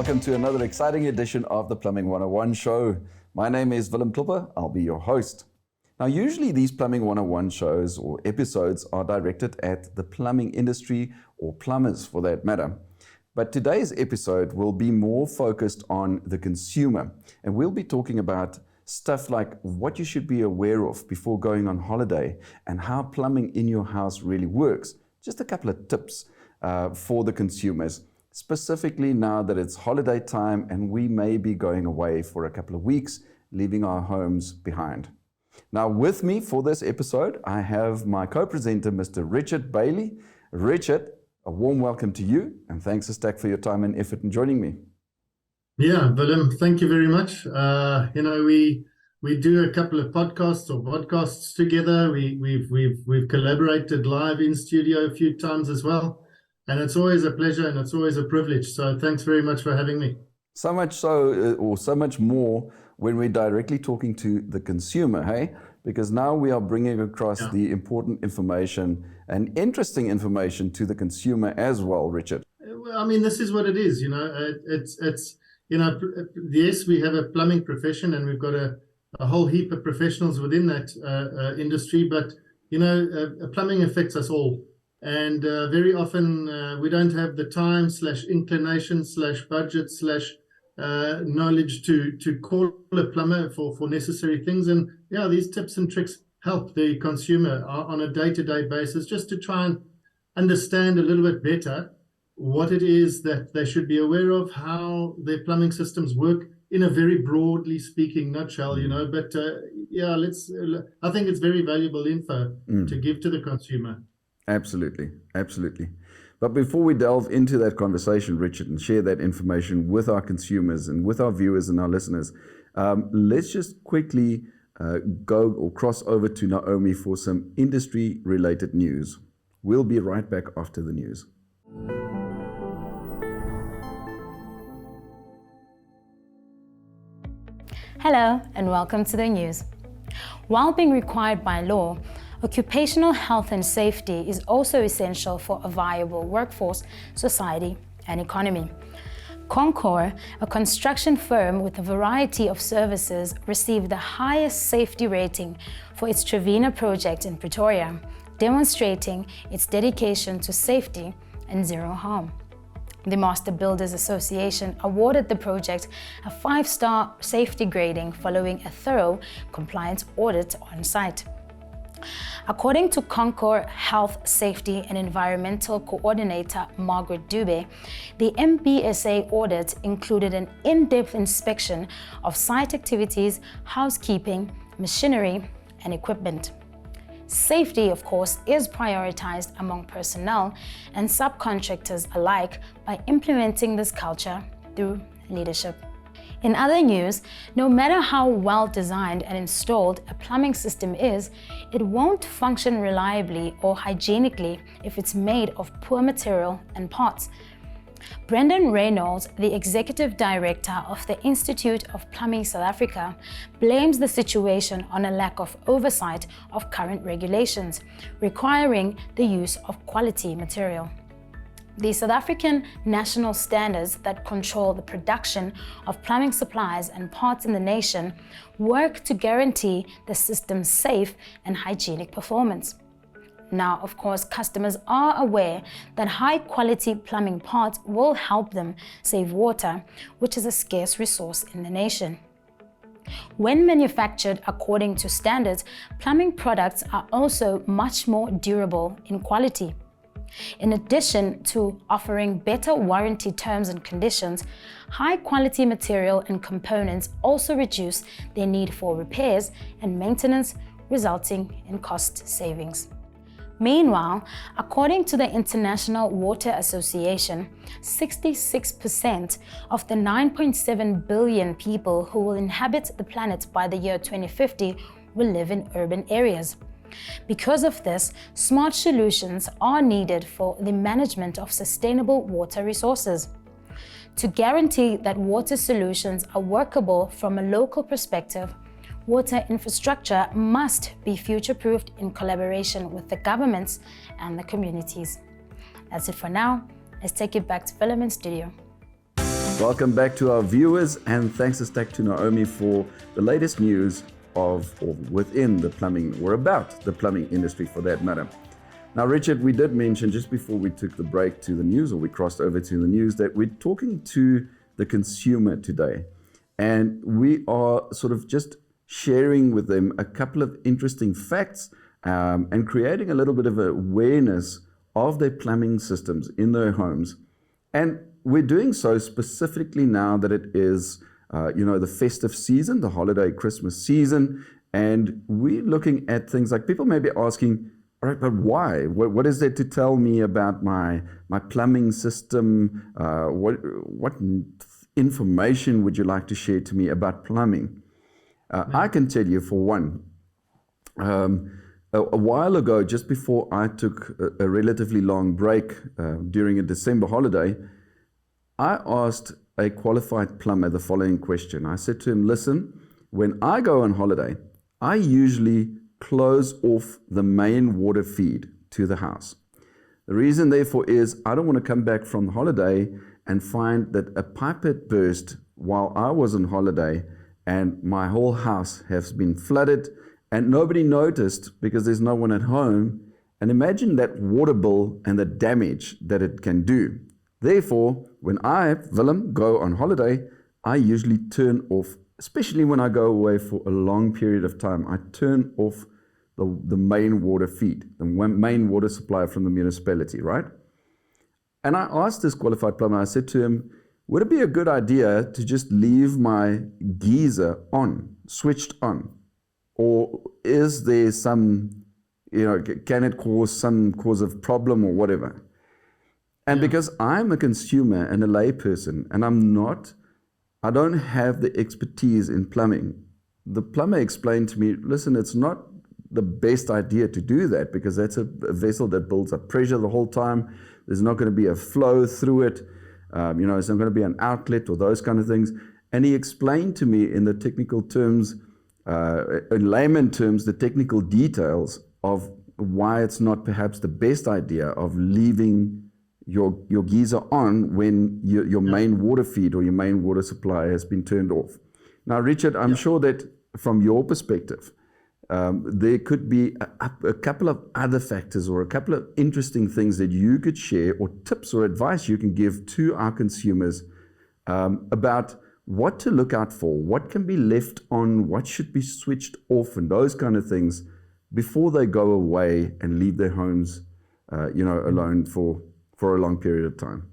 welcome to another exciting edition of the Plumbing 101 show. My name is Willem. I'll be your host. Now, usually these Plumbing 101 shows or episodes are directed at the plumbing industry or plumbers for that matter. But today's episode will be more focused on the consumer, and we'll be talking about stuff like what you should be aware of before going on holiday and how plumbing in your house really works. Just a couple of tips for the consumers, specifically now that it's holiday time and we may be going away for a couple of weeks, leaving our homes behind. Now, with me for this episode, I have my co-presenter, Mr. Richard Baillie. Richard, a warm welcome to you, and thanks a stack for your time and effort in joining me. Yeah, Willem, thank you very much. We do a couple of podcasts together. We've collaborated live in studio a few times as well, and it's always a pleasure and it's always a privilege. So thanks very much for having me. So much so, or so much more, when we're directly talking to the consumer, hey? Because now we are bringing across the important information and interesting information to the consumer as well, Richard. Well, I mean, this is what it is, yes, we have a plumbing profession and we've got a whole heap of professionals within that industry, but, plumbing affects us all. And very often we don't have the time / inclination / budget / knowledge to call a plumber for necessary things. And these tips and tricks help the consumer on a day-to-day basis just to try and understand a little bit better what it is that they should be aware of, how their plumbing systems work in a very broadly speaking nutshell, but I think it's very valuable info to give to the consumer. Absolutely. But before we delve into that conversation, Richard, and share that information with our consumers and with our viewers and our listeners, let's just quickly go or cross over to Naomi for some industry-related news. We'll be right back after the news. Hello and welcome to the news. While being required by law, occupational health and safety is also essential for a viable workforce, society, and economy. Concor, a construction firm with a variety of services, received the highest safety rating for its Trevena project in Pretoria, demonstrating its dedication to safety and zero harm. The Master Builders Association awarded the project a 5-star safety grading following a thorough compliance audit on site. According to Concor Health, Safety and Environmental Coordinator Margaret Dube, the MBSA audit included an in-depth inspection of site activities, housekeeping, machinery, and equipment. Safety, of course, is prioritized among personnel and subcontractors alike by implementing this culture through leadership. In other news, no matter how well designed and installed a plumbing system is, it won't function reliably or hygienically if it's made of poor material and parts. Brendan Reynolds, the Executive Director of the Institute of Plumbing South Africa, blames the situation on a lack of oversight of current regulations, requiring the use of quality material. The South African national standards that control the production of plumbing supplies and parts in the nation work to guarantee the system's safe and hygienic performance. Now, of course, customers are aware that high-quality plumbing parts will help them save water, which is a scarce resource in the nation. When manufactured according to standards, plumbing products are also much more durable in quality. In addition to offering better warranty terms and conditions, high-quality material and components also reduce their need for repairs and maintenance, resulting in cost savings. Meanwhile, according to the International Water Association, 66% of the 9.7 billion people who will inhabit the planet by the year 2050 will live in urban areas. Because of this, smart solutions are needed for the management of sustainable water resources. To guarantee that water solutions are workable from a local perspective, water infrastructure must be future-proofed in collaboration with the governments and the communities. That's it for now. Let's take it back to Willem in studio. Welcome back to our viewers, and thanks a stack to Naomi for the latest news of or within the plumbing, or about the plumbing industry for that matter. Now, Richard, we did mention just before we took the break to the news, or we crossed over to the news, that we're talking to the consumer today. And we are sort of just sharing with them a couple of interesting facts and creating a little bit of awareness of their plumbing systems in their homes. And we're doing so specifically now that it is, the festive season, the holiday Christmas season. And we're looking at things like people may be asking, all right, but why? What is there to tell me about my plumbing system? What information would you like to share to me about plumbing? I can tell you, for one, a while ago, just before I took a relatively long break during a December holiday, I asked a qualified plumber the following question. I said to him, listen, when I go on holiday, I usually close off the main water feed to the house. The reason, therefore, is I don't want to come back from the holiday and find that a pipe had burst while I was on holiday and my whole house has been flooded and nobody noticed because there's no one at home. And imagine that water bill and the damage that it can do. Therefore, when I, Willem, go on holiday, I usually turn off, especially when I go away for a long period of time, I turn off the main water feed, the main water supply from the municipality, right? And I asked this qualified plumber, I said to him, would it be a good idea to just leave my geyser on, switched on? Or is there some, can it cause some cause of problem or whatever? And because I'm a consumer and a layperson, and I don't have the expertise in plumbing, the plumber explained to me, listen, it's not the best idea to do that because that's a vessel that builds up pressure the whole time. There's not going to be a flow through it. It's not going to be an outlet or those kind of things. And he explained to me in the technical terms, in layman terms, the technical details of why it's not perhaps the best idea of leaving your geyser on when your main water feed or your main water supply has been turned off. Now, Richard, I'm sure that from your perspective, there could be a couple of other factors or a couple of interesting things that you could share, or tips or advice you can give to our consumers about what to look out for, what can be left on, what should be switched off, and those kind of things before they go away and leave their homes, alone for a long period of time.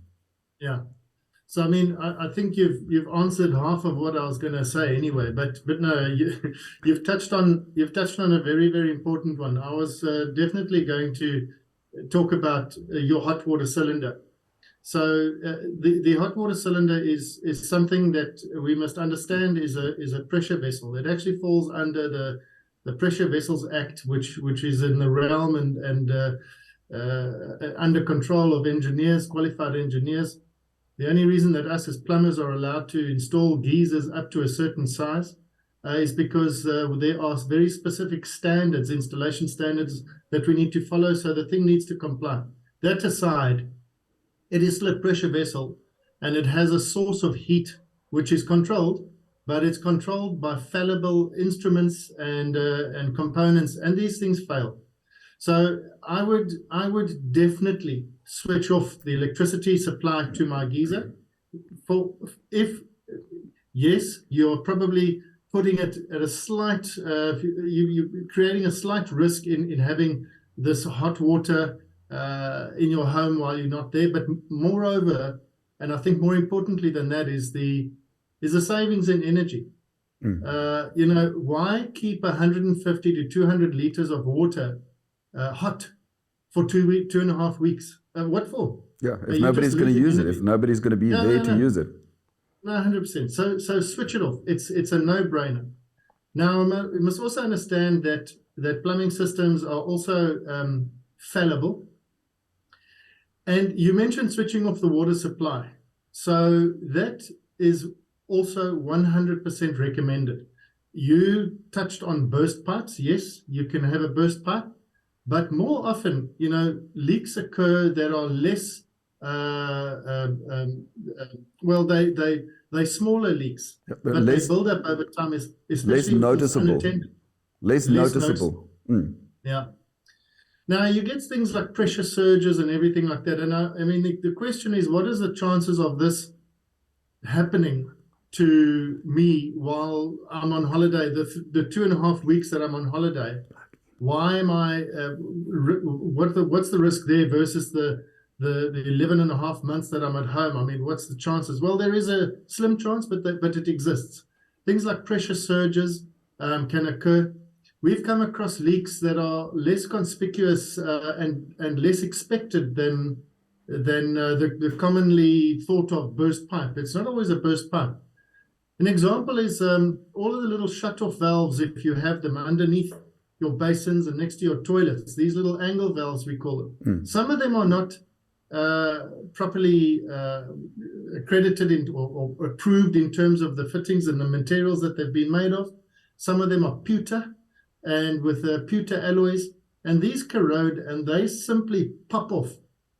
Yeah. So, I mean, I think you've answered half of what I was going to say anyway, but no, you've touched on a very, very important one. I was definitely going to talk about your hot water cylinder. So the hot water cylinder is something that we must understand is a pressure vessel. It actually falls under the Pressure Vessels Act, which is in the realm and under control of engineers, qualified engineers. The only reason that us as plumbers are allowed to install geysers up to a certain size is because there are very specific standards, installation standards that we need to follow, so the thing needs to comply. That aside, it is still a pressure vessel and it has a source of heat which is controlled, but it's controlled by fallible instruments and components, and these things fail. So I would definitely switch off the electricity supply to my geyser. Yes, you're probably putting it at a slight, you're creating a slight risk in having this hot water in your home while you're not there. But moreover, and I think more importantly than that, is the savings in energy. Why keep 150 to 200 liters of water hot for 2.5 weeks? What for? Yeah, if nobody's going to use it, if nobody's going to be there to use it. No, 100%. So switch it off. It's a no-brainer. Now, we must also understand that plumbing systems are also fallible. And you mentioned switching off the water supply. So that is also 100% recommended. You touched on burst pipes. Yes, you can have a burst pipe. But more often, leaks occur that are less well, they smaller leaks, but they build up over time, especially less noticeable. unattended. Less noticeable. Yeah. Now you get things like pressure surges and everything like that. And I mean, the question is, what is the chances of this happening to me while I'm on holiday? The 2.5 weeks that I'm on holiday, why am I? What's the risk there versus the 11.5 months that I'm at home? I mean, what's the chances? Well, there is a slim chance, but it exists. Things like pressure surges can occur. We've come across leaks that are less conspicuous and less expected than the commonly thought of burst pipe. It's not always a burst pipe. An example is all of the little shut-off valves, if you have them underneath your basins and next to your toilets, these little angle valves, we call them. Some of them are not properly accredited or approved in terms of the fittings and the materials that they've been made of. Some of them are pewter and with pewter alloys, and these corrode and they simply pop off.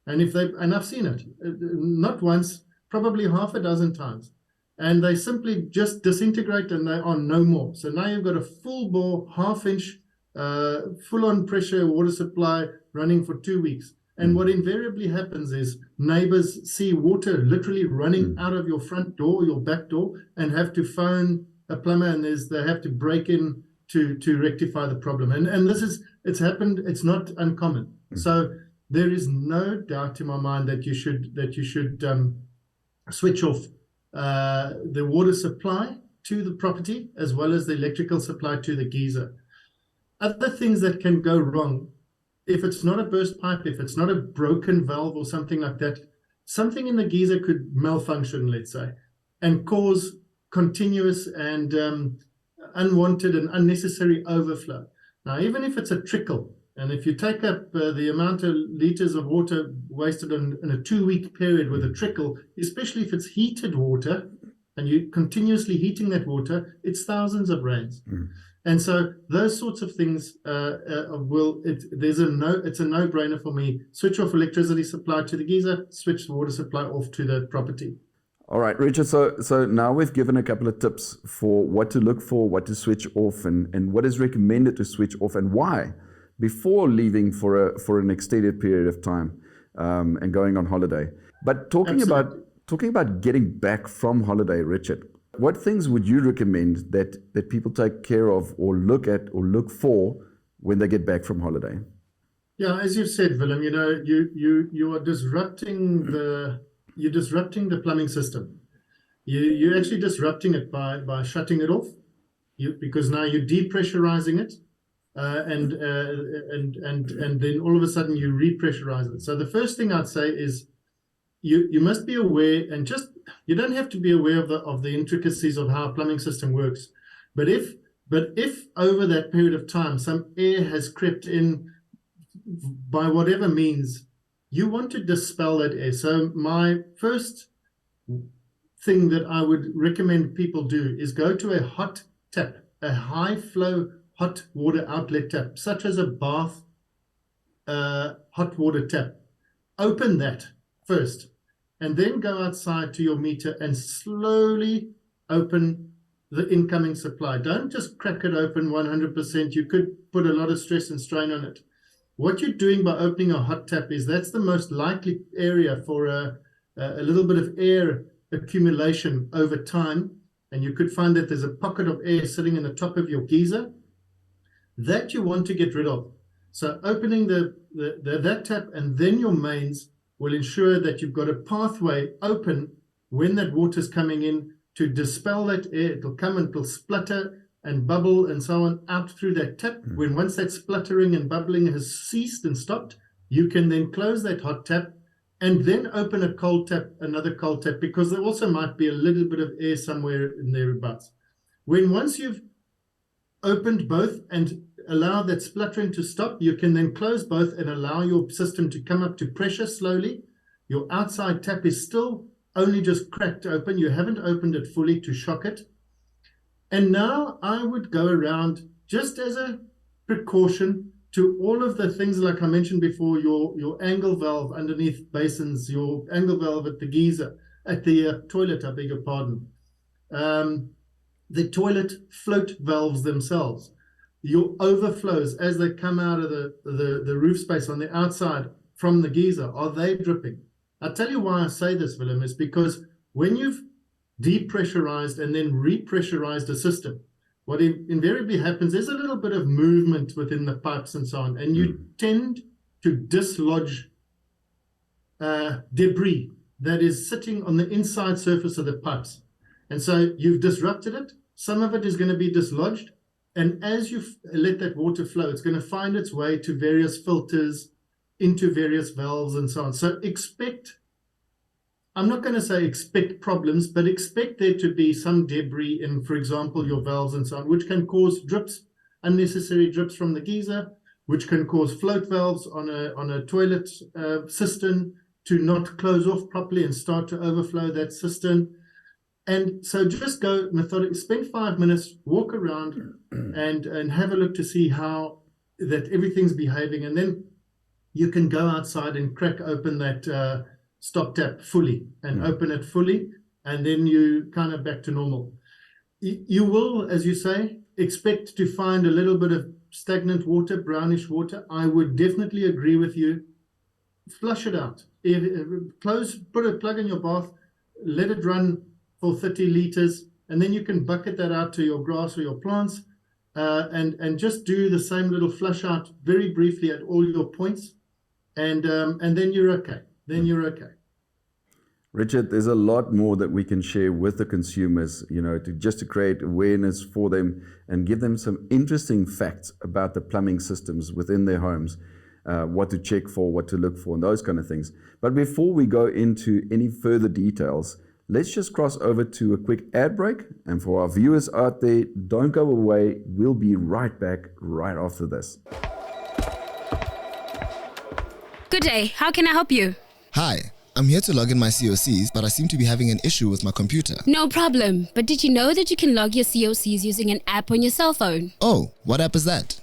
And I've seen it, not once, probably half a dozen times. And they simply just disintegrate and they are no more. So now you've got a full bore, half-inch, full-on pressure water supply running for 2 weeks. And what invariably happens is neighbors see water literally running out of your front door, your back door, and have to phone a plumber, and they have to break in to rectify the problem. And it's happened. It's not uncommon. So there is no doubt in my mind that you should switch off the water supply to the property as well as the electrical supply to the geyser. Other things that can go wrong, if it's not a burst pipe, if it's not a broken valve or something like that, something in the geyser could malfunction, let's say, and cause continuous and unwanted and unnecessary overflow. Now, even if it's a trickle, and if you take up the amount of liters of water wasted in a 2-week period with a trickle, especially if it's heated water, and you're continuously heating that water, it's thousands of rands. And so those sorts of things it's a no-brainer for me. Switch off electricity supply to the geyser, switch the water supply off to the property. All right, Richard, so now we've given a couple of tips for what to look for, what to switch off, and what is recommended to switch off and why before leaving for an extended period of time and going on holiday. But talking about getting back from holiday, Richard, what things would you recommend that people take care of or look at or look for when they get back from holiday? Yeah, as you've said, Willem, you are disrupting the plumbing system. You're actually disrupting it by shutting it off, because now you're depressurizing it, and then all of a sudden you repressurize it. So the first thing I'd say is you must be aware, and you don't have to be aware of the intricacies of how a plumbing system works, but if over that period of time some air has crept in by whatever means, you want to dispel that air. So my first thing that I would recommend people do is go to a hot tap, a high flow hot water outlet tap, such as a bath hot water tap. Open that first, and then go outside to your meter and slowly open the incoming supply. Don't just crack it open 100%. You could put a lot of stress and strain on it. What you're doing by opening a hot tap is that's the most likely area for a little bit of air accumulation over time. And you could find that there's a pocket of air sitting in the top of your geyser that you want to get rid of. So opening that tap and then your mains will ensure that you've got a pathway open when that water's coming in to dispel that air. It'll come and it'll splutter and bubble and so on out through that tap. Once that spluttering and bubbling has ceased and stopped, you can then close that hot tap and then open a cold tap, another cold tap, because there also might be a little bit of air somewhere in thereabouts. Once you've opened both and allow that spluttering to stop, you can then close both and allow your system to come up to pressure slowly. Your outside tap is still only just cracked open. You haven't opened it fully to shock it. And now I would go around, just as a precaution, to all of the things like I mentioned before, your angle valve underneath basins, your angle valve at the geyser, at the toilet, I beg your pardon, the toilet float valves themselves, your overflows as they come out of the roof space on the outside from the geyser, are they dripping? I'll tell you why I say this, Willem, is because when you've depressurized and then repressurized a system, what invariably happens is a little bit of movement within the pipes and so on, and you tend to dislodge debris that is sitting on the inside surface of the pipes. And so you've disrupted it. Some of it is going to be dislodged. And as you let that water flow, it's going to find its way to various filters, into various valves and so on. So expect, I'm not going to say expect problems, but expect there to be some debris in, for example, your valves and so on, which can cause drips, unnecessary drips from the geyser, which can cause float valves on a toilet cistern to not close off properly and start to overflow that cistern. And so just go methodically, spend 5 minutes, walk around and have a look to see how that everything's behaving. And then you can go outside and crack open that stop tap fully and open it fully. And then you kind of back to normal. You will, as you say, expect to find a little bit of stagnant water, brownish water. I would definitely agree with you. Flush it out. Put a plug in your bath, let it run for 30 liters, and then you can bucket that out to your grass or your plants, and just do the same little flush out very briefly at all your points, and then you're okay. Richard, there's a lot more that we can share with the consumers, to create awareness for them and give them some interesting facts about the plumbing systems within their homes, what to check for, what to look for, and those kind of things. But before we go into any further details, let's just cross over to a quick ad break. And for our viewers out there, don't go away. We'll be right back right after this. Good day. How can I help you? Hi, I'm here to log in my COCs, but I seem to be having an issue with my computer. No problem. But did you know that you can log your COCs using an app on your cell phone? Oh, what app is that?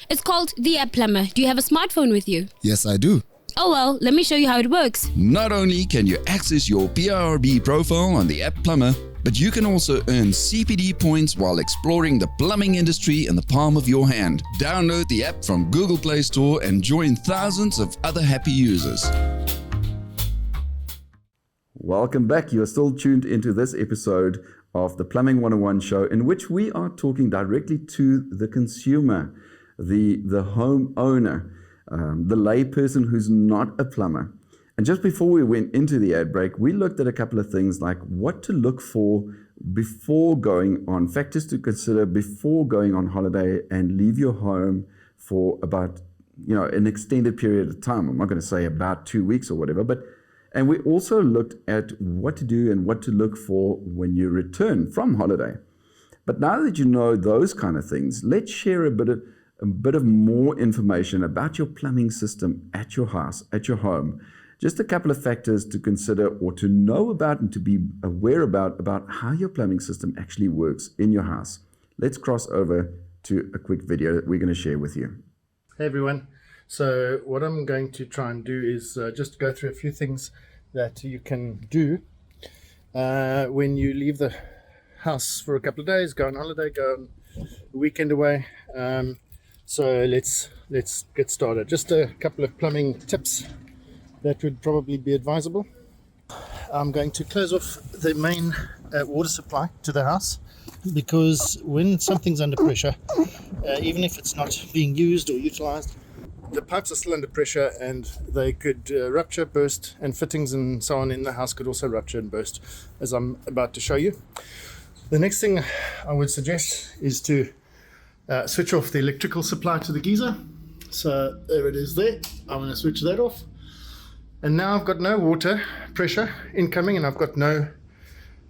It's called the App Plumber. Do you have a smartphone with you? Yes, I do. Oh well, let me show you how it works. Not only can you access your PIRB profile on the App Plumber, but you can also earn CPD points while exploring the plumbing industry in the palm of your hand. Download the app from Google Play Store and join thousands of other happy users. Welcome back. You are still tuned into this episode of the Plumbing 101 show, in which we are talking directly to the consumer, the homeowner, the layperson who's not a plumber. And just before we went into the ad break, we looked at a couple of things like what to look for before going on, factors to consider before going on holiday and leave your home for about, an extended period of time. I'm not going to say about 2 weeks or whatever, and we also looked at what to do and what to look for when you return from holiday. But now that you know those kind of things, let's share a bit of more information about your plumbing system at your house, at your home. Just a couple of factors to consider or to know about and to be aware about how your plumbing system actually works in your house. Let's cross over to a quick video that we're going to share with you. Hey everyone. So what I'm going to try and do is just go through a few things that you can do when you leave the house for a couple of days, go on holiday, go on a weekend away. So let's get started. Just a couple of plumbing tips that would probably be advisable. I'm going to close off the main water supply to the house, because when something's under pressure, even if it's not being used or utilized, the pipes are still under pressure and they could rupture, burst, and fittings and so on in the house could also rupture and burst, as I'm about to show you. The next thing I would suggest is to switch off the electrical supply to the geyser. So there it is there. I'm going to switch that off. And now I've got no water pressure incoming and I've got no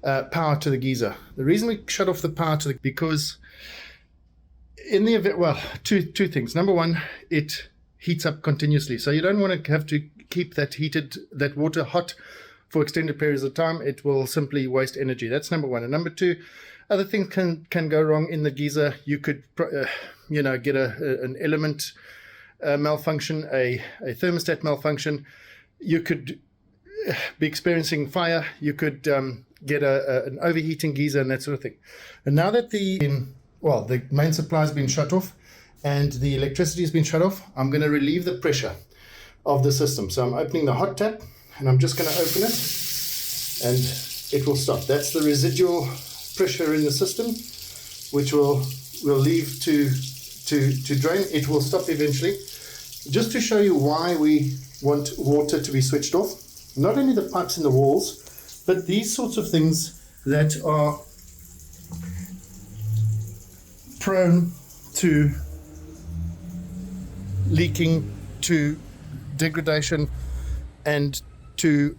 power to the geyser. The reason we shut off the power because in the event, well, two things. Number one, it heats up continuously. So you don't want to have to keep that water hot for extended periods of time. It will simply waste energy. That's number one. And number two, other things can go wrong in the geyser. You could, get an element malfunction, a thermostat malfunction. You could be experiencing fire. You could get an overheating geyser and that sort of thing. And now that the main supply has been shut off and the electricity has been shut off, I'm going to relieve the pressure of the system. So I'm opening the hot tap and I'm just going to open it and it will stop. That's the residual pressure in the system, which will leave to drain. It will stop eventually. Just to show you why we want water to be switched off, not only the pipes in the walls, but these sorts of things that are prone to leaking, to degradation, and to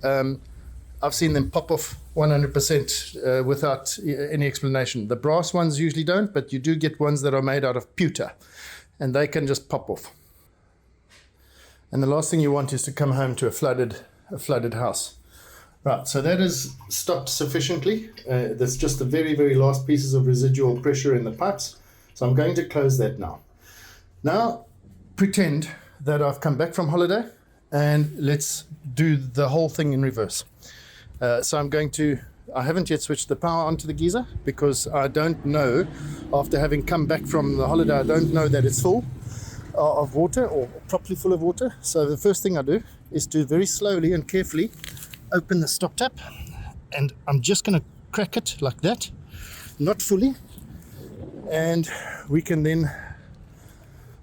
I've seen them pop off 100% without any explanation. The brass ones usually don't, but you do get ones that are made out of pewter and they can just pop off. And the last thing you want is to come home to a flooded house. Right, so that is stopped sufficiently. That's just the very, very last pieces of residual pressure in the pipes. So I'm going to close that now. Now, pretend that I've come back from holiday and let's do the whole thing in reverse. So I haven't yet switched the power onto the geyser because I don't know, after having come back from the holiday, I don't know that it's full of water or properly full of water. So the first thing I do is to very slowly and carefully open the stop tap, and I'm just going to crack it like that, not fully, and we can then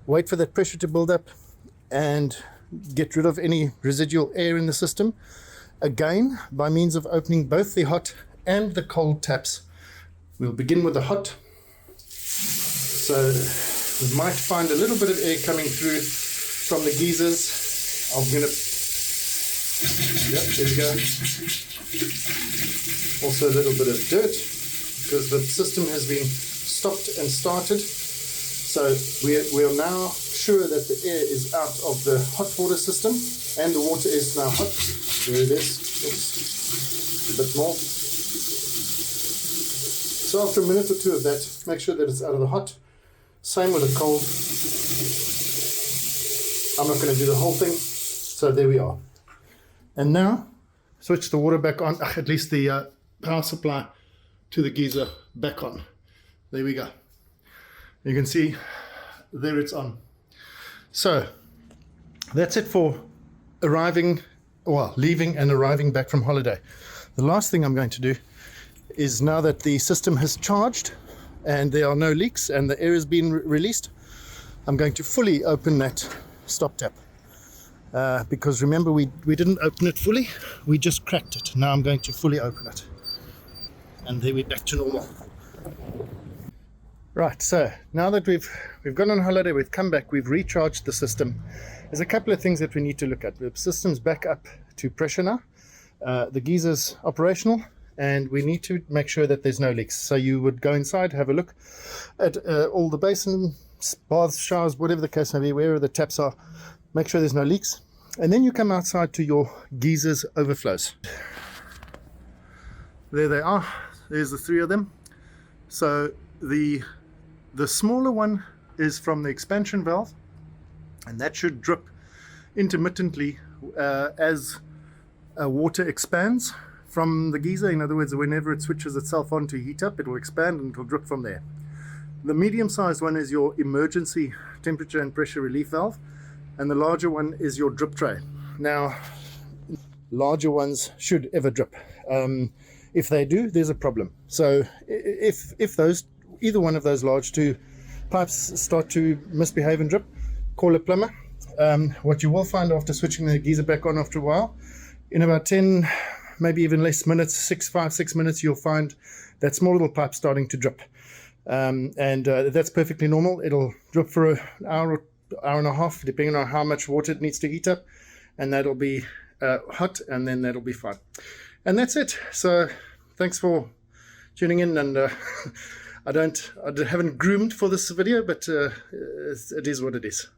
wait for that pressure to build up and get rid of any residual air in the system, again by means of opening both the hot and the cold taps. We'll begin with the hot. So we might find a little bit of air coming through from the geysers. I'm going to, yep, there we go. Also a little bit of dirt because the system has been stopped and started. So we are now sure that the air is out of the hot water system and the water is now hot. There it is. Oops. A bit more. So after a minute or two of that, make sure that it's out of the hot. Same with the cold. I'm not going to do the whole thing. So there we are. And now switch the water back on, at least the power supply to the geyser back on. There we go. You can see there it's on. So that's it for leaving and arriving back from holiday. The last thing I'm going to do is, now that the system has charged and there are no leaks and the air has been released, I'm going to fully open that stop tap. Because remember, we didn't open it fully, we just cracked it. Now I'm going to fully open it. And then we're back to normal. Right, so now that we've gone on holiday, we've come back, we've recharged the system. There's a couple of things that we need to look at. The system's back up to pressure now. The geyser's operational, and we need to make sure that there's no leaks. So you would go inside, have a look at all the basins, baths, showers, whatever the case may be, wherever the taps are, make sure there's no leaks. And then you come outside to your geyser's overflows. There they are. There's the three of them. So the smaller one is from the expansion valve, and that should drip intermittently as water expands from the geyser. In other words, whenever it switches itself on to heat up, it will expand and it will drip from there. The medium-sized one is your emergency temperature and pressure relief valve, and the larger one is your drip tray. Now, larger ones should ever drip. If they do, there's a problem. So if either one of those large two pipes start to misbehave and drip, call a plumber. What you will find after switching the geyser back on after a while, in about 10, maybe even less minutes, 5, 6 minutes, you'll find that small little pipe starting to drip. That's perfectly normal. It'll drip for an hour or hour and a half, depending on how much water it needs to heat up, and that'll be hot, and then that'll be fine. And that's it. So thanks for tuning in, and I haven't groomed for this video, but it is what it is.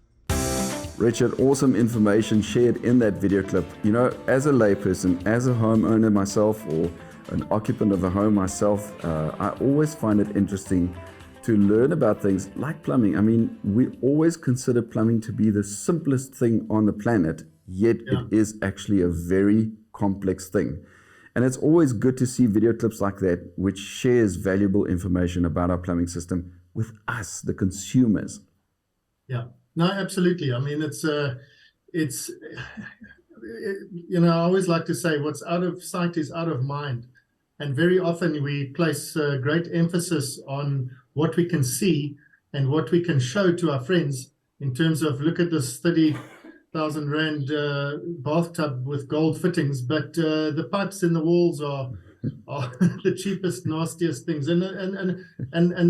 Richard, awesome information shared in that video clip. You know, as a layperson, as a homeowner myself, or an occupant of a home myself, I always find it interesting to learn about things like plumbing. I mean, we always consider plumbing to be the simplest thing on the planet, yet it is actually a very complex thing. And it's always good to see video clips like that, which shares valuable information about our plumbing system with us, the consumers. Yeah, no, absolutely. I mean, you know, I always like to say what's out of sight is out of mind. And very often we place great emphasis on what we can see and what we can show to our friends in terms of, look at this 30,000 Rand bathtub with gold fittings, but the pipes in the walls are the cheapest, nastiest things, and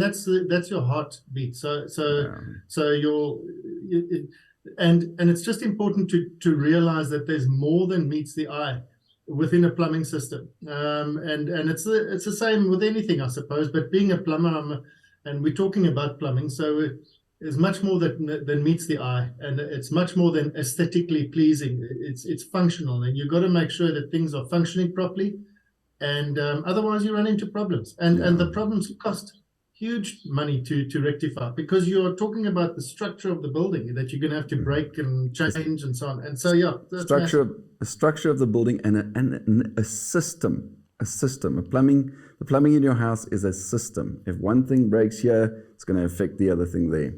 that's your heartbeat. So it's just important to realize that there's more than meets the eye within a plumbing system, and it's the same with anything, I suppose. But being a plumber, and we're talking about plumbing, so there's much more than meets the eye, and it's much more than aesthetically pleasing. It's functional, and you've got to make sure that things are functioning properly, and otherwise you run into problems, and the problems cost huge money to rectify, because you're talking about the structure of the building that you're going to have to break and change and so on. And so the structure of the building and a system. The plumbing in your house is a system. If one thing breaks here, it's going to affect the other thing there.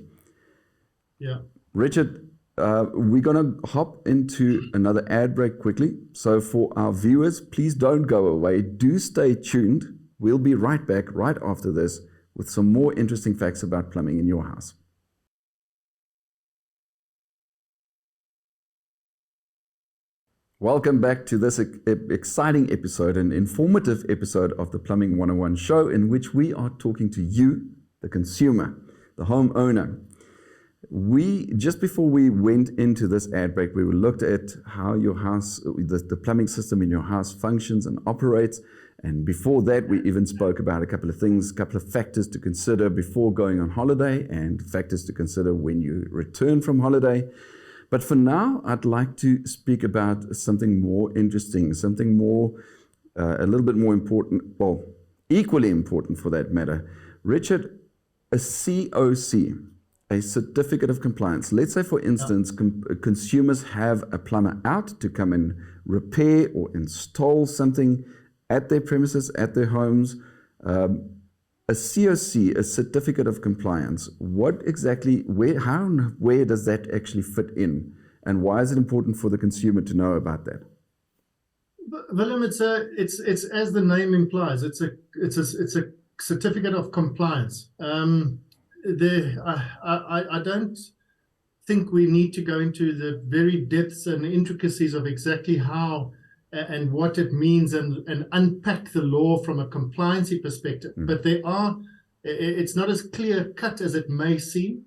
Yeah. Richard, we're going to hop into another ad break quickly. So for our viewers, please don't go away. Do stay tuned. We'll be right back right after this with some more interesting facts about plumbing in your house. Welcome back to this exciting episode, an informative episode of the Plumbing 101 show, in which we are talking to you, the consumer, the homeowner. Just before we went into this ad break, we looked at how your house, the plumbing system in your house functions and operates. And before that, we even spoke about a couple of things, a couple of factors to consider before going on holiday and factors to consider when you return from holiday. But for now, I'd like to speak about something more interesting, something more, a little bit more important, well, equally important for that matter. Richard, a COC, a certificate of compliance. Let's say, for instance, consumers have a plumber out to come and repair or install something at their premises, at their homes. A COC, a certificate of compliance, what exactly, where does that actually fit in? And why is it important for the consumer to know about that? Willem, it's as the name implies, it's a certificate of compliance. I don't think we need to go into the very depths and intricacies of exactly how and what it means and unpack the law from a compliancy perspective. But it's not as clear cut as it may seem.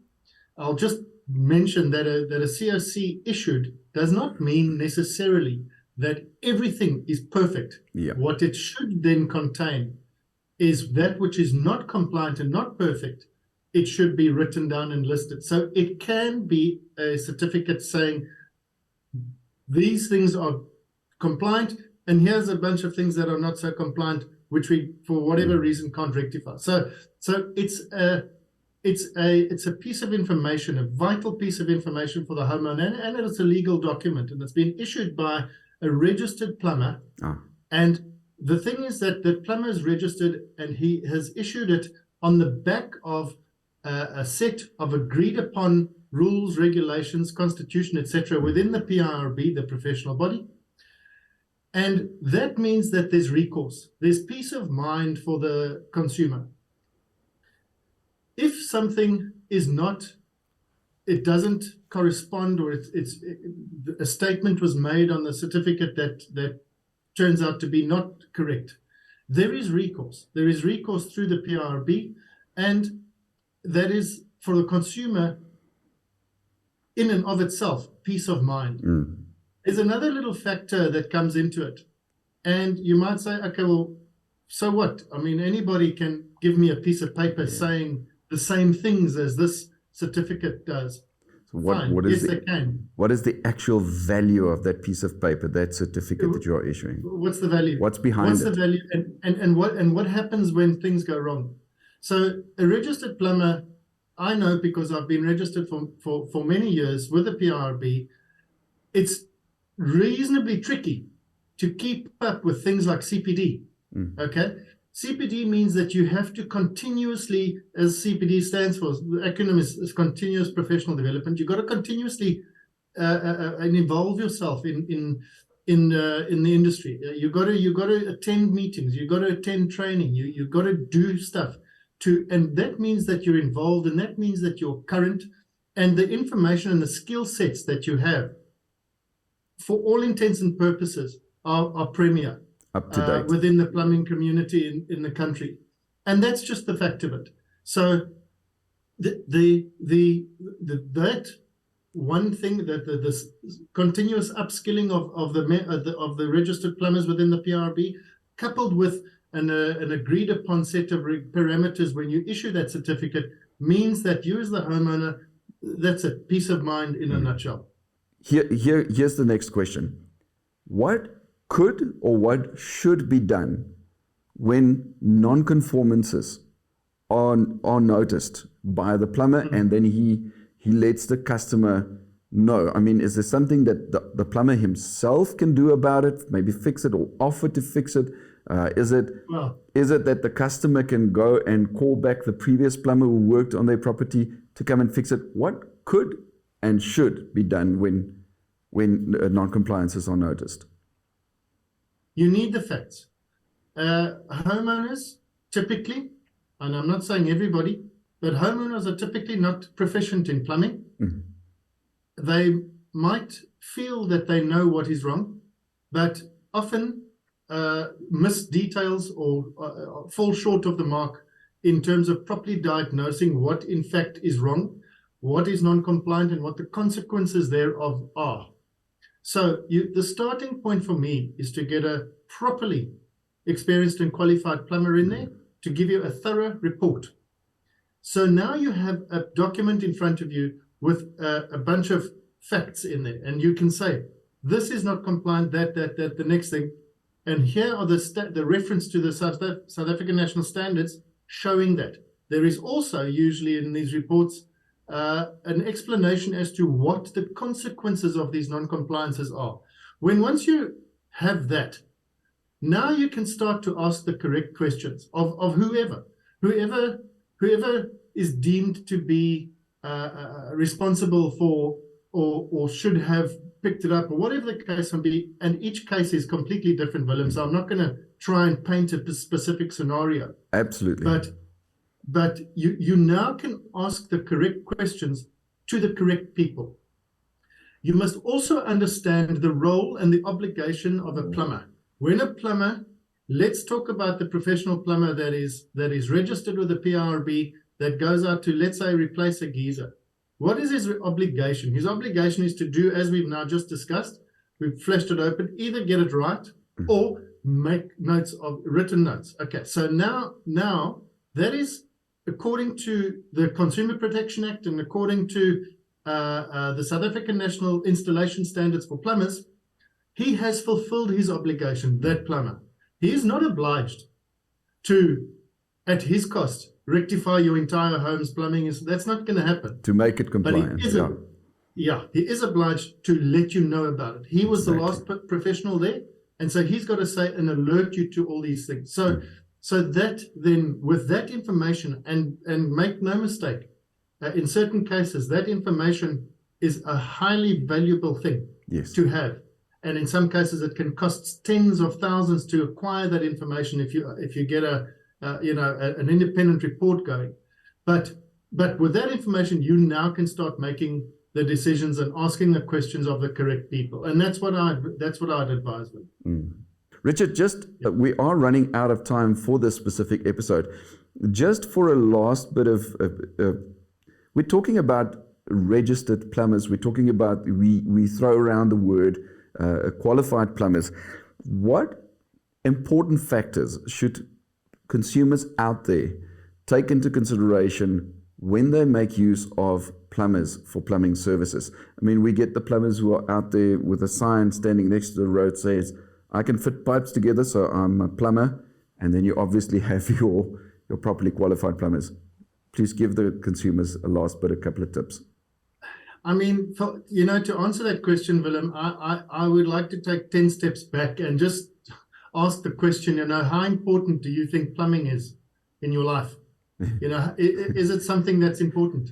I'll just mention that a COC issued does not mean necessarily that everything is perfect. Yeah. What it should then contain is that which is not compliant and not perfect. It should be written down and listed. So it can be a certificate saying these things are compliant, and here's a bunch of things that are not so compliant, which we, for whatever reason, can't rectify. So it's a piece of information, a vital piece of information for the homeowner, and it's a legal document, and it's been issued by a registered plumber. And the thing is that the plumber is registered, and he has issued it on the back of a set of agreed upon rules, regulations, constitution, etc., within the PIRB, the professional body. And that means that there's recourse. There's peace of mind for the consumer. If something is not, it doesn't correspond, or a statement was made on the certificate that turns out to be not correct, there is recourse. There is recourse through the PIRB, and that is, for the consumer, in and of itself, peace of mind. There's another little factor that comes into it. And you might say, okay, well, so what? I mean, anybody can give me a piece of paper saying the same things as this certificate does. So what is they can. What is the actual value of that piece of paper, that certificate that you are issuing? What's the value? What's behind it? What's the value? And what happens when things go wrong? So a registered plumber, I know because I've been registered for many years with the PRB, it's reasonably tricky to keep up with things like CPD. Okay? CPD means that you have to continuously, as CPD stands for, the acronym is Continuous Professional Development. You've got to continuously and involve yourself in the industry. You've got to attend meetings. You've got to attend training. You've got to do stuff and that means that you're involved, and that means that you're current, and the information and the skill sets that you have, for all intents and purposes, are premier. Up to date. Within the plumbing community in the country, and that's just the fact of it. So that one thing, that this continuous upskilling of the registered plumbers within the PRB, coupled with an agreed upon set of parameters when you issue that certificate, means that you as the homeowner, that's a peace of mind in a nutshell. Here's the next question. What could or what should be done when non-conformances are noticed by the plumber, and then he lets the customer know? I mean, is there something that the plumber himself can do about it, maybe fix it or offer to fix it? Is it that the customer can go and call back the previous plumber who worked on their property to come and fix it? What could and should be done when non-compliances are noticed? You need the facts. Homeowners typically, and I'm not saying everybody, but homeowners are typically not proficient in plumbing. Mm-hmm. They might feel that they know what is wrong, but often miss details or fall short of the mark in terms of properly diagnosing what in fact is wrong, what is non-compliant, and what the consequences thereof are. So the starting point for me is to get a properly experienced and qualified plumber in there to give you a thorough report. So now you have a document in front of you with a bunch of facts in there, and you can say, this is not compliant, that, the next thing. And here are the reference to the South African national standards showing that. There is also usually in these reports an explanation as to what the consequences of these non-compliances are. Once you have that, now you can start to ask the correct questions of whoever is deemed to be responsible for or should have picked it up, or whatever the case may be. And each case is completely different, Willem. So I'm not going to try and paint a specific scenario. Absolutely. But you now can ask the correct questions to the correct people. You must also understand the role and the obligation of a plumber. When a plumber, let's talk about the professional plumber that is registered with the PRB, that goes out to, let's say, replace a geyser. What is his obligation? His obligation is to do, as we've now just discussed, we've fleshed it open, either get it right or make written notes. Okay, so now that is according to the Consumer Protection Act and according to the South African National Installation Standards for Plumbers. He has fulfilled his obligation, that plumber. He is not obliged to, at his cost, rectify your entire home's plumbing. That's not going to happen. To make it compliant. He is obliged to let you know about it. He was the last professional there, and so he's got to say and alert you to all these things. So that then, with that information, and make no mistake, in certain cases, that information is a highly valuable thing to have. And in some cases, it can cost tens of thousands to acquire that information if you get an independent report going. But with that information, you now can start making the decisions and asking the questions of the correct people. And that's what I'd advise them. Mm. Richard, we are running out of time for this specific episode. Just for a last bit of, we're talking about registered plumbers. We're talking about, we throw around the word qualified plumbers. What important factors should consumers out there take into consideration when they make use of plumbers for plumbing services? I mean, we get the plumbers who are out there with a sign standing next to the road says, I can fit pipes together, so I'm a plumber. And then you obviously have your properly qualified plumbers? Please give the consumers a last bit, a couple of tips. I mean, to answer that question, Willem, I would like to take 10 steps back and just ask the question, how important do you think plumbing is in your life? Is it something that's important?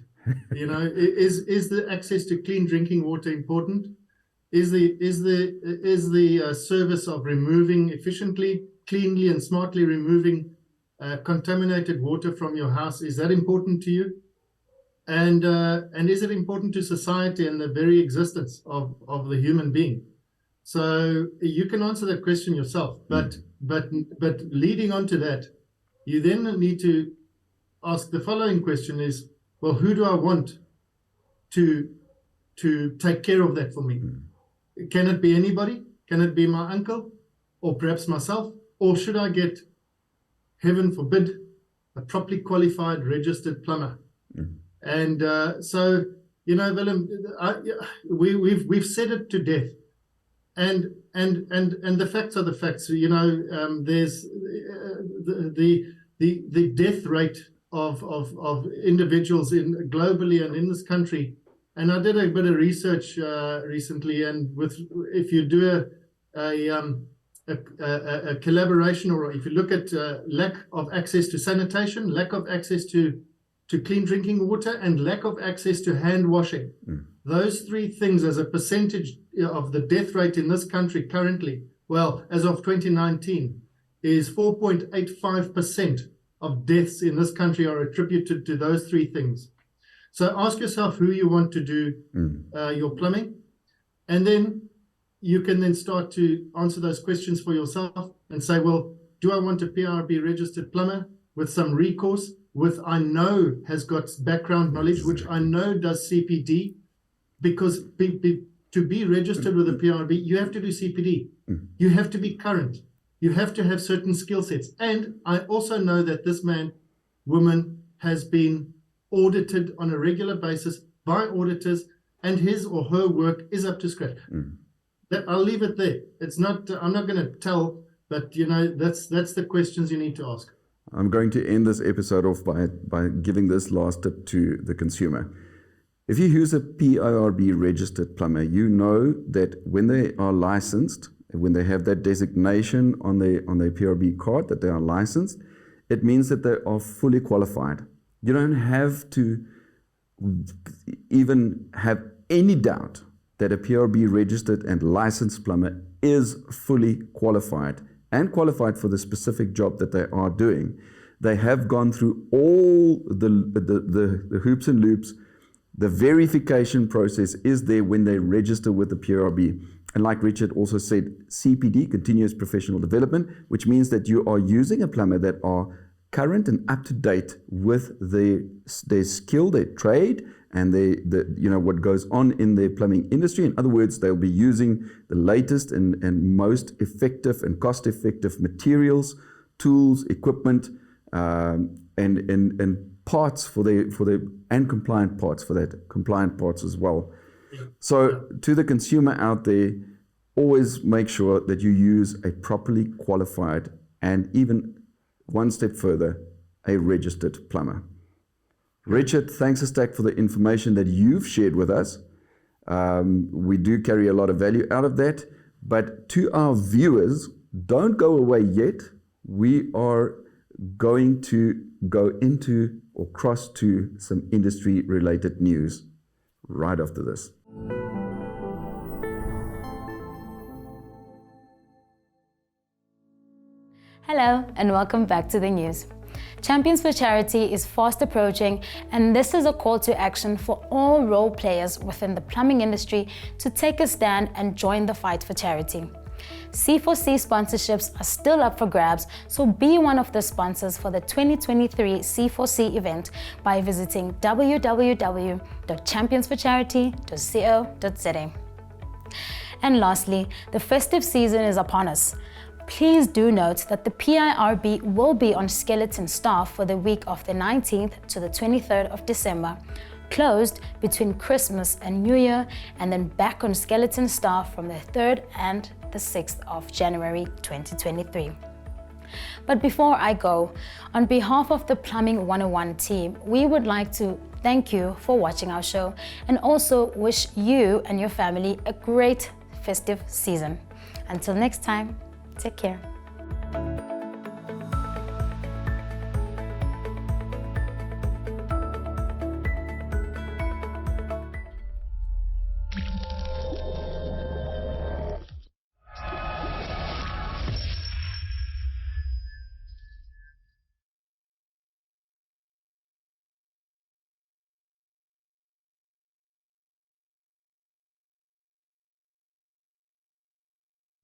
Is the access to clean drinking water important? Is the service of removing efficiently, cleanly and smartly removing contaminated water from your house, is that important to you? And is it important to society and the very existence of the human being? So you can answer that question yourself, but leading on to that, you then need to ask the following question is, well, who do I want to take care of that for me? Can it be anybody? Can it be my uncle or perhaps myself? Or should I get, heaven forbid, a properly qualified registered plumber? And so, Willem, we've said it to death, and the facts are the facts. There's the death rate of individuals globally and in this country. And I did a bit of research recently, and if you do a collaboration, or if you look at lack of access to sanitation, lack of access to clean drinking water, and lack of access to hand washing. Those three things as a percentage of the death rate in this country currently, well, as of 2019, is 4.85% of deaths in this country are attributed to those three things. So ask yourself who you want to do your plumbing, and then you can then start to answer those questions for yourself and say, well, do I want a PRB registered plumber with some recourse, I know has got background knowledge, which I know does CPD, because to be registered with a PRB, you have to do CPD. You have to be current. You have to have certain skill sets. And I also know that this man, woman, has been audited on a regular basis by auditors, and his or her work is up to scratch. I'll leave it there. It's not. I'm not going to tell, but that's the questions you need to ask. I'm going to end this episode off by giving this last tip to the consumer. If you use a PIRB registered plumber, you know that when they are licensed, when they have that designation on their PRB card that they are licensed, it means that they are fully qualified. You don't have to even have any doubt that a PRB registered and licensed plumber is fully qualified and qualified for the specific job that they are doing. They have gone through all the hoops and loops. The verification process is there when they register with the PRB. And like Richard also said, CPD, Continuous Professional Development, which means that you are using a plumber that are current and up to date with their skill, their trade, and what goes on in the plumbing industry. In other words, they'll be using the latest and most effective and cost-effective materials, tools, equipment, and parts for their and compliant parts as well. So to the consumer out there, always make sure that you use a properly qualified and even one step further, a registered plumber. Richard, thanks a stack for the information that you've shared with us. We do carry a lot of value out of that. But to our viewers, don't go away yet. We are going to go into or cross to some industry-related news right after this. Hello and welcome back to the news. Champions for Charity is fast approaching, and this is a call to action for all role players within the plumbing industry to take a stand and join the fight for charity. C4C sponsorships are still up for grabs, so be one of the sponsors for the 2023 C4C event by visiting www.championsforcharity.co.za. And lastly, the festive season is upon us. Please do note that the PIRB will be on skeleton staff for the week of the 19th to the 23rd of December, closed between Christmas and New Year, and then back on skeleton staff from the 3rd and the 6th of January 2023. But before I go, on behalf of the Plumbing 101 team, we would like to thank you for watching our show and also wish you and your family a great festive season. Until next time, take care.